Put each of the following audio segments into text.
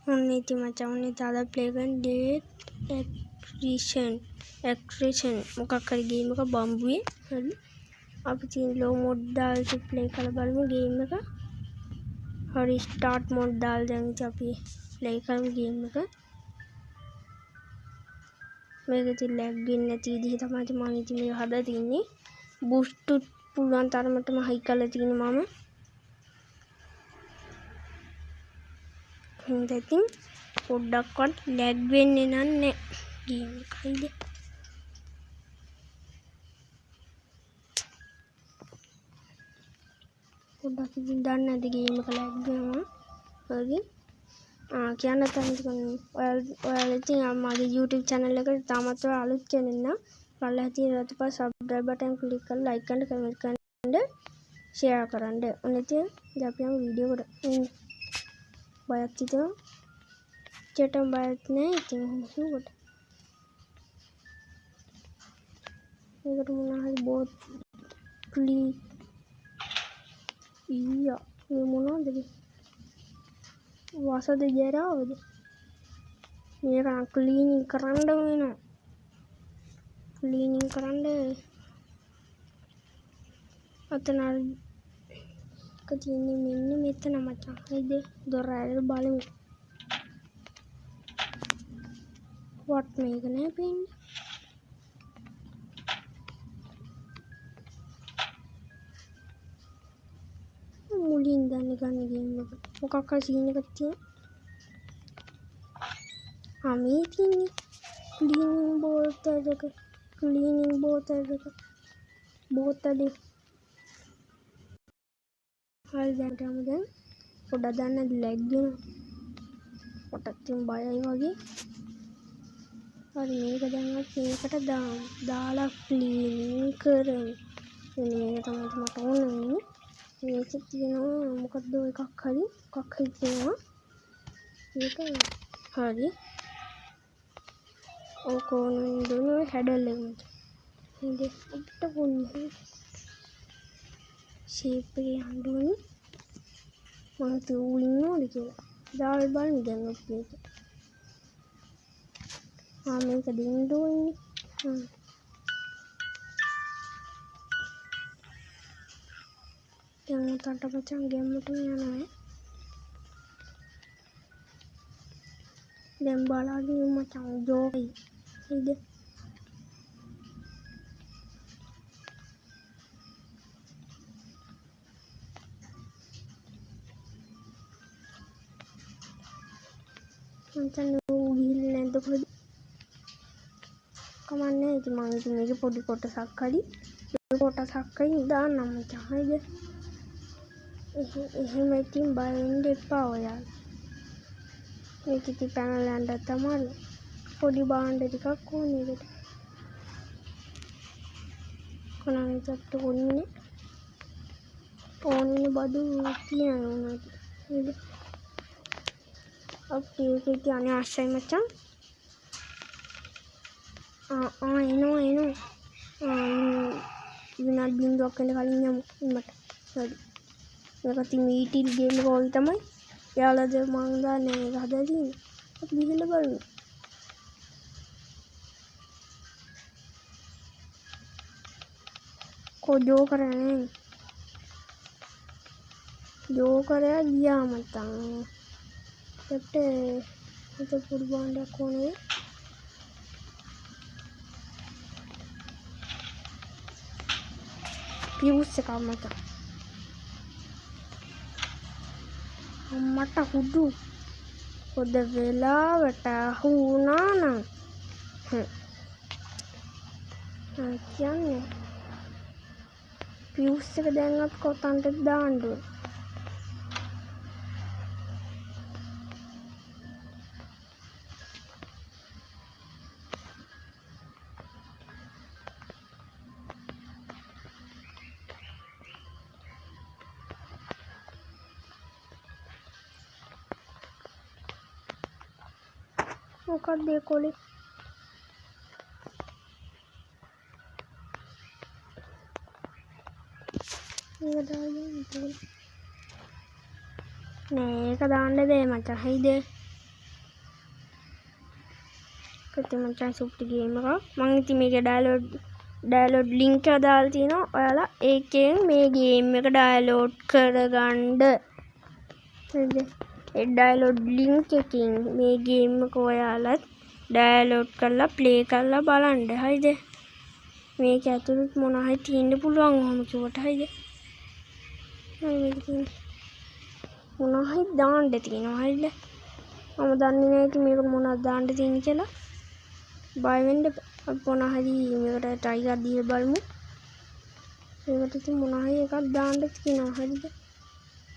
ඔන්න ඉතින් මචං ඔන්න තාලා ප්ලේ කරන ඩේට් ඇක්ට්‍රේෂන් මොකක් හරි ගේම් එක බම්බුවේ හරි අපි තියෙන ලෝ මොඩ් දාලා ප්ලේ කරලා බලමු ගේම් එක හරි ස්ටාර්ට් මොඩ් දාලා දැන් අපි ප්ලේ කරමු ගේම් එක මේක ඉතින් ලැග් වෙන්නේ නැති විදිහ තමයි මම ඉතින් මේක හදලා තින්නේ බූස්ට් පුළුවන් තරමටම හයි කරලා තින්නේ මම ඉතින් පොඩ්ඩක්වත් ලැග් වෙන්නේ නැහැ ගේම් එක හරිද පොඩ්ඩක් ඉතින් දන්නේ නැද්ද ගේම් එක ලැග් වෙනවා හරි කියන්න තමයි ඔයාලා ඉතින් මගේ YouTube channel එකට තාමත් ඔයාලා අලුත් කෙනෙක් නම් ඔයාලා හිටිය රතුපා subscribe button click කරලා like කරන්න comment කරන්න share කරන්න ඔන්න ඉතින් දැන් අපි යමු වීඩියෝ එකට බයක් හිතෙනවා චටම් බයක් නෑ ඉතින් හුවට මේකට මොනවා හරි බෝත් ප්ලී ඊයා මේ මොනවද වසද ජරාවද මේක ක්ලීනින් කරන්න වෙනවා ක්ලීනින් කරන්න අතන තියෙන්නේ මෙන්න මෙතන මචං හරිද දොර ඇරලා බලමු වත් මේක නෑ පේන්නේ මුලින් දැන් ගන්න ගේම් එක මොකක් හරි සීන් එකක් තියෙනවා මේ තියෙන්නේ ක්ලීනින් බෝතල් එක හරි දැන් පොඩ්ඩක් දැන් ලැග් වෙනවා පොඩ්ඩක් තියුම් බයයි වගේ හරි මේක දැන් මේකට දාලා ක්ලීනින් කරමු මේක තමයි මට ඕන වෙන්නේ මේක තියෙනවා මොකක්ද එකක් හරි තියෙනවා මේක හරි ඕකෝනෙන් දුන්නේ හැඩල් එක නේද අපිට පොන්නේ ෂේප් එකේ හඳුන්නේ මම තෝ ඉන්නවද කියලා දාල් බලන්න දැන් අපිට මේක දෙන්න ඕනේ දැන් උතන්ට මචං ගෙම්මටම යනවා දැන් බලන්න මචං ජෝයි හරිද මචං ගිහිල්ලා නැද්ද කොහෙද කමන්නේ ඉතින් මම ඉතින් මේක පොඩි කොටසක් හරි දාන්නම් මචං හරිද එහෙම ඉතින් බය වෙන්න එපා ඔයාලා මේක ඉතින් පැනලා යන්න තමයි පොඩි බාණ්ඩ ටිකක් ඕනේ ඒකට කොනන්ට ඕනේ බඩු තියනවා නේද අපි ඒක කියන්නේ ආශයි මචං එනවා විනාඩි බින්දුවක් වෙන කලින් යමු මට හරි මේක ඉතින් මීටිල් ගේම් එක වගේ තමයි එයාලද මං දන්නේ මේක හදලා තියෙන්නේ අපි ගිහලා බලමු ජෝකරයා ගියා මචං ඒකට පුඩු බාණ්ඩයක් ඕනේ පියුස් එකක් මචං මට හුදු පොඩ වෙලාවට අහුණා නම් කියන්නේ පියුස් එක දැන් අපි කොතනද දාන්න ඕනේ මොකක්ද ඒ කොලේ මේක දාන්න නෑ ඒක දාන්න බෑ මචං හයිද කති මචං සුප්ටි ගේම් එකක්. මම ඉතින් මේකේ ඩවුන්ලෝඩ් ලින්ක් එක දාලා තිනවා. ඔයාලා ඒකෙන් මේ ගේම් එක ඩවුන්ලෝඩ් කරගන්න. හරිද? ඒ ඩවුන්ලෝඩ් ලින්ක් එකකින් මේ ගේම් එක ඔයාලත් ඩවුන්ලෝඩ් කරලා ප්ලේ කරලා බලන්න. හරිද? මේක ඇතුළේ මොනවා හරි තියෙන්න පුළුවන් ඔහොම කිව්වට. හරිද? හරි මේක තියෙන්නේ. මොනවා හරි දාන්න තියෙනවා. හරිද? මම දන්නේ නැහැ ඉතින් මේකට මොනවද දාන්න තියෙන්නේ කියලා. බය වෙන්න අපි මොනවා හරි මේකට try එකක් දීලා බලමු. මේකට ඉතින් මොනවා හරි එකක් දාන්න තියෙනවා. හරිද?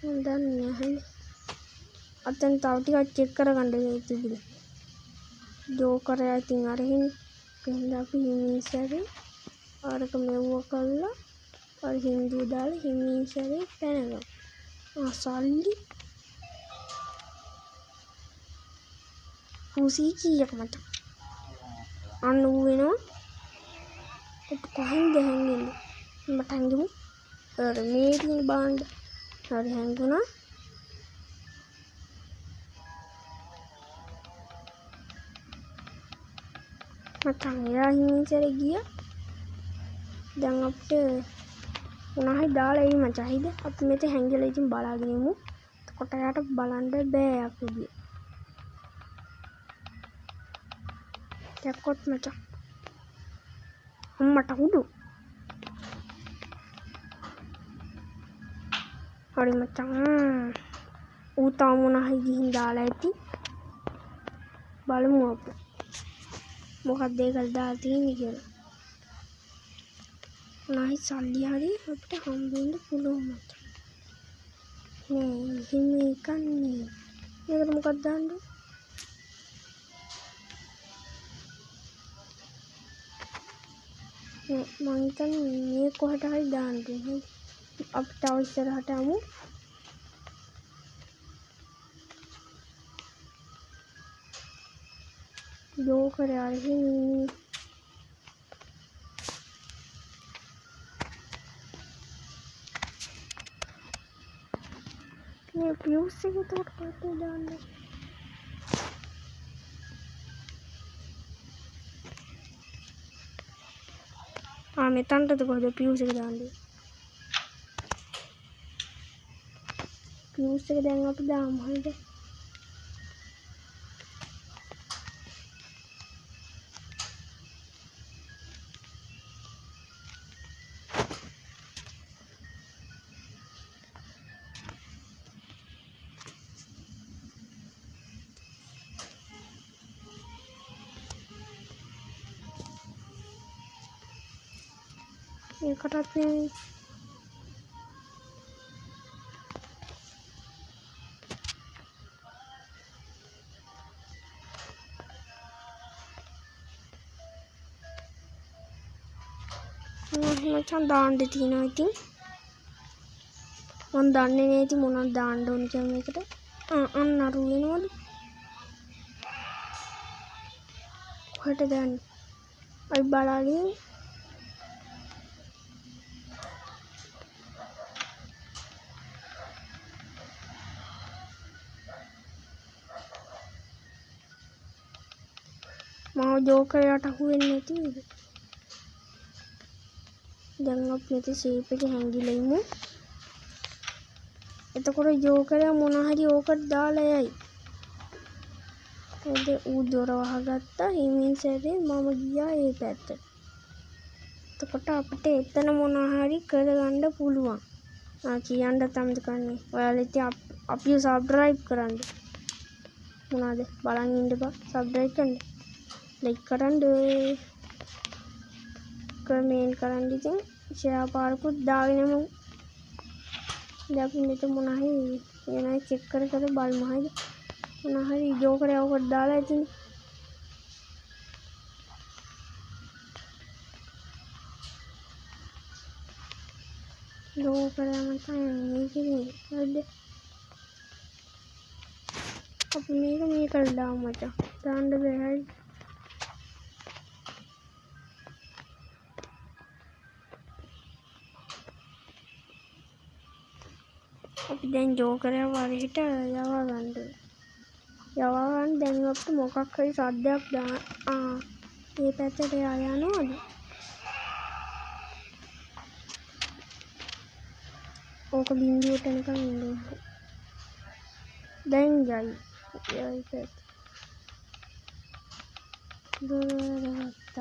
මම දන්නේ නැහැ. හරිද? අතෙන් තව ටිකක් චෙක් කරගන්න තිබුණේ. ජෝකර් එක ඉතින් අරගෙන ගිහින් අපි හිමින්සරේ අරක මෙව්ව කළා. අර හින්දු දාලා හිමින්සරේ පැනගමු. සල්ලි කුසී කීයක් මට අන්න ඌ වෙනවා. ඒක කොහෙන්ද හැංගෙන්නේ? මට හැංගෙමු. අර මේ තියෙන බාණ්ඩ හරි හැංගුණා. මට මෙයා හිමින්සරේ ගියා. දැන් අපිට මොනවා හරි දාලා එයි මචං. හරිද? අපි මෙතන හැංගිලා ඉතින් බලාගෙන ඉමු. එතකොට යාට බලන්න බෑ අපිට. දැක්කොත් මචං. අම්මට උඩු. හරි මචං. ඌ තාම මොනවා හරි ගිහින් දාලා ඇති. බලමු අපි. මොකක්ද ඒකල් දාලා තියෙන්නේ කියලා. මොනවා සල්ලි හරි අපිට හම්බෙන්න පුළුවන් මචං. මේ හිමි කන්නේ. මේකට මොකක්ද දාන්නේ? මම හිතන්නේ මේ කොහට හරි දාන්න ඕනේ. අපි තව ඉස්සරහට යමු. ජෝකර් ආයේ මේ පියුස් එක උඩට කොහෙද දාන්නේ? මෙතනටද කොහෙද පියුස් එක දාන්නේ? පියුස් එක දැන් අපි දාමු. හරිද? ඒකටත් නෙවෙයි. මචං දාන්න තියෙනවා ඉතින්. මම දන්නේ නෑ ඉතින් මොනවද දාන්න ඕන කියලා මේකට. අන්න අරු වෙනවලු. කොහෙට දාන්නේ? අපි බලාගෙන මාව ජෝකරයට අහු වෙන්නේ නැති නේද? දැන් අපි මෙතන ෂේප් එකේ හැංගිලා ඉමු. එතකොට ජෝකරයා මොන හරි ඕකට දාලා යයි. එද ඌ දොර වහගත්තා. හිමින්සරේ මම ගියා ඒ පැත්තට. එතකොට අපිට එතන මොන හරි කරගන්න පුළුවන්. කියන්න තමයි කන්නේ. ඔයාලා ඉතින් අපිව සබ්ස්ක්‍රයිබ් කරන්න. මොනවාද? බලන් ඉන්න බා. සබ්ස්ක්‍රයිබ් කරන්න. ලයික් කරන්න. කමෙන්ට් කරන්න ඉතින් ෂෙයා පාරකුත් දාගෙන යමු. දැන් අපි මෙතන මොන හරි එනයි චෙක් කර බලමු. හරිද? මොන හරි ජෝකරයා ඔකට දාලා ඉතින් ජෝකරයා මචං මේකනේ. හරිද? අපි මේකට දාමු මචං. දාන්න බෑ. හරිද? අපි දැන් ජෝකරයා වරේට යවා ගන්න. යවගන්න දැන් අපිට මොකක් හරි සද්දයක් දාන්න. මේ පැත්තට යනවද? ඕක බින්දුවට නිකන් ඉන්න. දැන් යයි. යයි පැත්ත. දුරට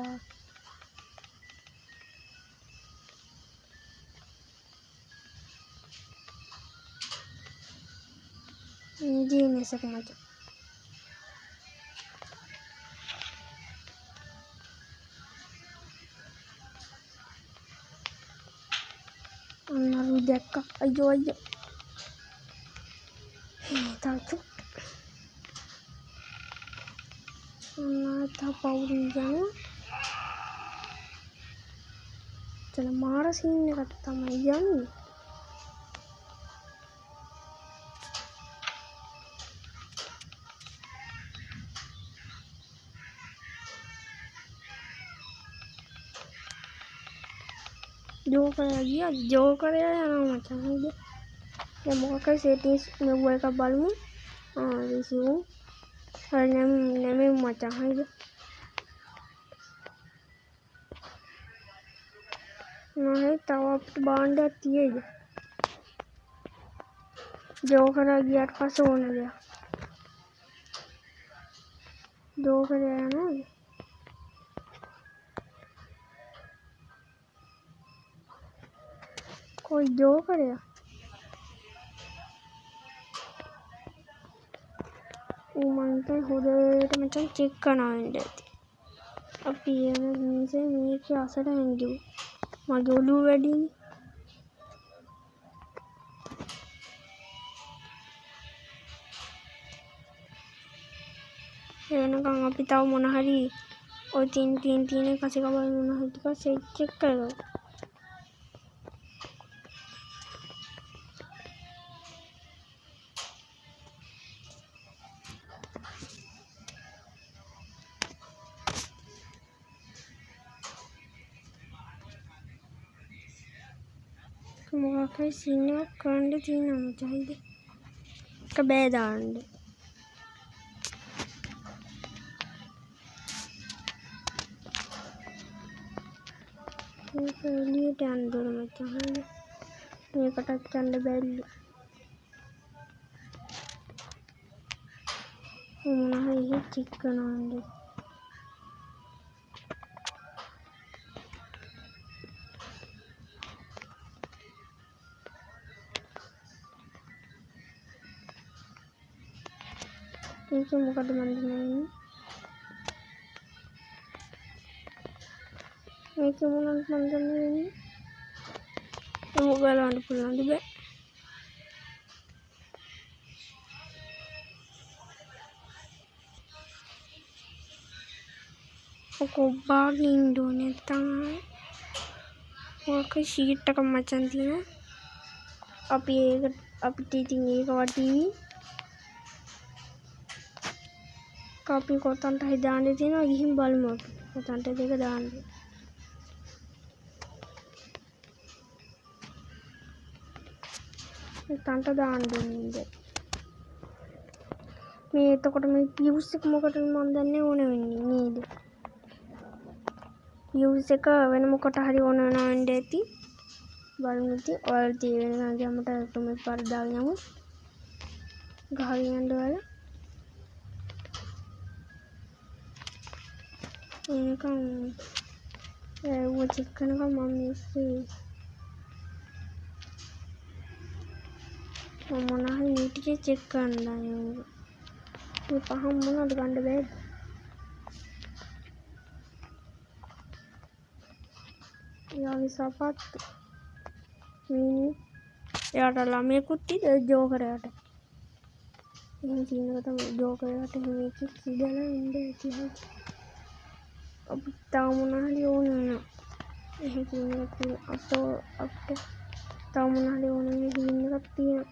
Genius එක මචං. අන්නරු දැක්කා. අයියෝ අයියෝ. තාතු. තා පවුරු යන. චල මාර සීන් එකට තමයි යන්නේ. ජෝකරය යනවා මචං. හරිද? දැන් මොකක් හරි සෙටින්ග්ස් මෙව එක බලමු. රිසිව්. හරි නෙමෙයි මචං. හරිද? නෑ තව අපිට බාණ්ඩයක් තියෙයිද? ජෝකරය ගියාට පස්සේ ඕන දෙයක්. ජෝකරය යනවාද? कोई ජෝකරය? මන්ට හොදට මචං චෙක් කරනවා වෙන්න ඇති. අපි යන මිනිස්සේ මේක අසට හැංගිමු. මගේ ඔළුව වැඩිනේ. එනකන් අපි තව මොන හරි ඔය තියෙන කසිකවල් මොන හරි ටික චෙක් කරගමු. මොකක් හරි සීන් එකක් කරන්න තියෙනවා මචං. හරිද? එක බෑ දාන්න. මේක එළියට යන්න ඕන මචං. හරිද? මේකටත් යන්න බැරිලු. මොන හරි චෙක් කරනවා. මේක මොකද මන්දන්නේ? මේක මොනවද මන්දන්නේ? මොකද බලන්න පුළුවන්ද බෑ. කොබ්බාගේ ඉන්ඩෝනේ තමයි. මොකක් ෂීට් එකක් මචං තියෙනවා. අපි ඒක අපිට ඉතින් ඒක වටීවි. අපි කොතන්ට හරි දාන්න තියෙනවා. ගිහින් බලමු අපි. කොතන්ට දෙක දාන්න. කොතන්ට දාන්න ඕනේ. මේ එතකොට මේ පියුස් එක මොකටද මන් දන්නේ ඕන වෙන්නේ නේද? පියුස් එක වෙන මොකට හරි ඕන වෙනවා වෙන්න ඇති. බලමු ඉතින් ඔයාලා තියෙන ගමට මේ පරදාගෙන යමු. ගහගෙන යන්න ඔයාලා. එනකම් ඌ චෙක් කරනකම් මම ඉස්සේ මොන හරි මේ ටික චෙක් කරන්න ඕනේ. මේ පහම මොනවද ගන්න බැහැ. යාගේ සපත්තු මේ යාට ළමයෙකුත් ඉතින් ජෝකරයට. එහෙනම් සීනක තමයි ජෝකරයට මේක සිදලා ඉන්නේ ඇති. අපිට තව මොන හරි ඕන වෙනවා. එහෙනම් සීනක අපිට තව මොන හරි ඕන වෙන සීන් එකක් තියෙනවා.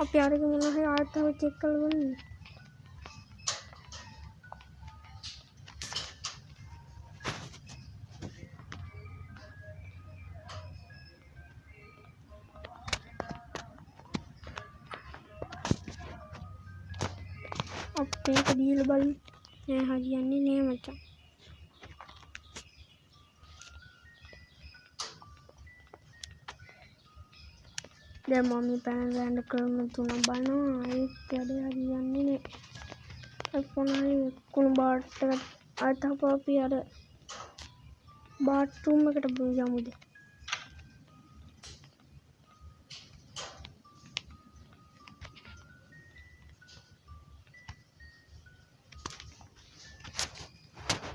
අපි අරගෙන මොන හරි ආයෙත් චෙක් කරලා බලමු. අපේ කඩියල බලමු. නෑ හරියන්නේ නෑ මචං. දැන් මම මේ පැනලා යන ක්‍රම තුන බලනවා. ඒත් වැඩේ හරියන්නේ නෑ. කොහොමයි කුණු බාට් එකට අතප අපි අර බාත් රූම් එකට යමුද?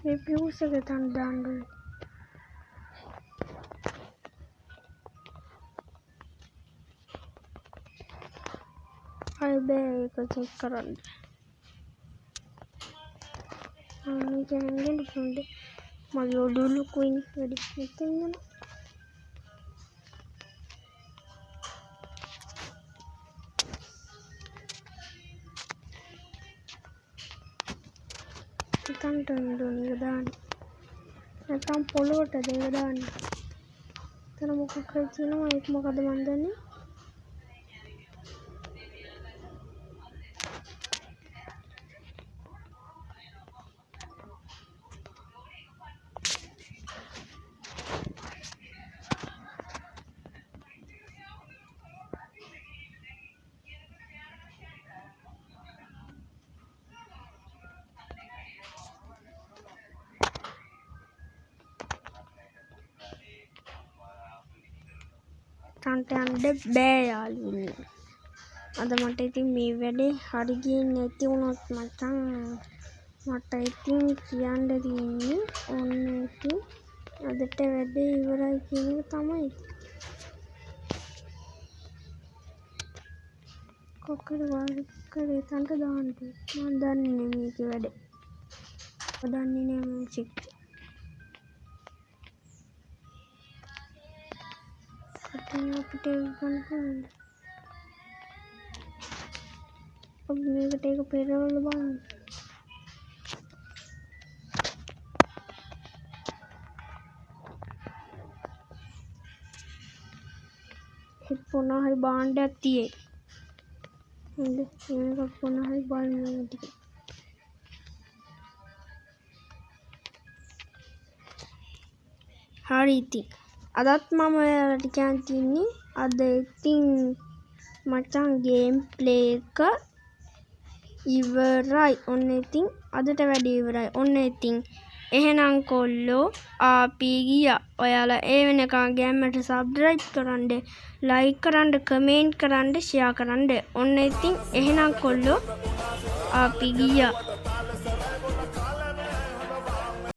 මේ පියුස් එක තන් දාන්න ඕනේ. අය බෑ ඒක චෙක් කරන්න. මේක හැංගෙන්න පුළුවන්ද? මගේ ඔළුව ලොකුයිනේ වැඩි මෙතෙන් යන. හිතන්ට නෝනේ දාන්න. නැත්නම් පොළොවට දෙක දාන්න. තන මොකක් හරි තියෙනවා ඒක මොකද මන් දන්නේ. තන්ට යන්න බෑ යාළුවනේ. අද මට ඉතින් මේ වැඩේ හරි ගියේ නැති වුණොත් මචං මට ඉතින් කියන්න තියෙන්නේ ඔන්න ඉතින් අදට වැඩේ ඉවරයි කියන එක තමයි. කොක්කද වාරකේ තන්ට දාන්න. මම දන්නේ නේ මේකේ වැඩේ. දන්නේ නේ මියුසික්. අපිට ගන්න අපි මේකට එක පෙරවල බලමු. හිත පොනා හරි බාණ්ඩයක් තියෙයි. හොඳ මේක පොනා හරි බලමු ටික. හරි ඉතින් අදත් මම ඔයාලට කියන්න තියන්නේ අද ඉතින් මචං ගේම් ප්ලේ එක ඉවරයි. ඔන්න ඉතින් අදට වැඩේ ඉවරයි. ඔන්න ඉතින් එහෙනම් කොල්ලෝ අපි ගියා. ඔයාලා ඒ වෙනකන් ගෑම්මට සබ්ස්ක්‍රයිබ් කරන්න, ලයික් කරන්න, කමෙන්ට් කරන්න, ෂෙයා කරන්න. ඔන්න ඉතින් එහෙනම් කොල්ලෝ අපි ගියා.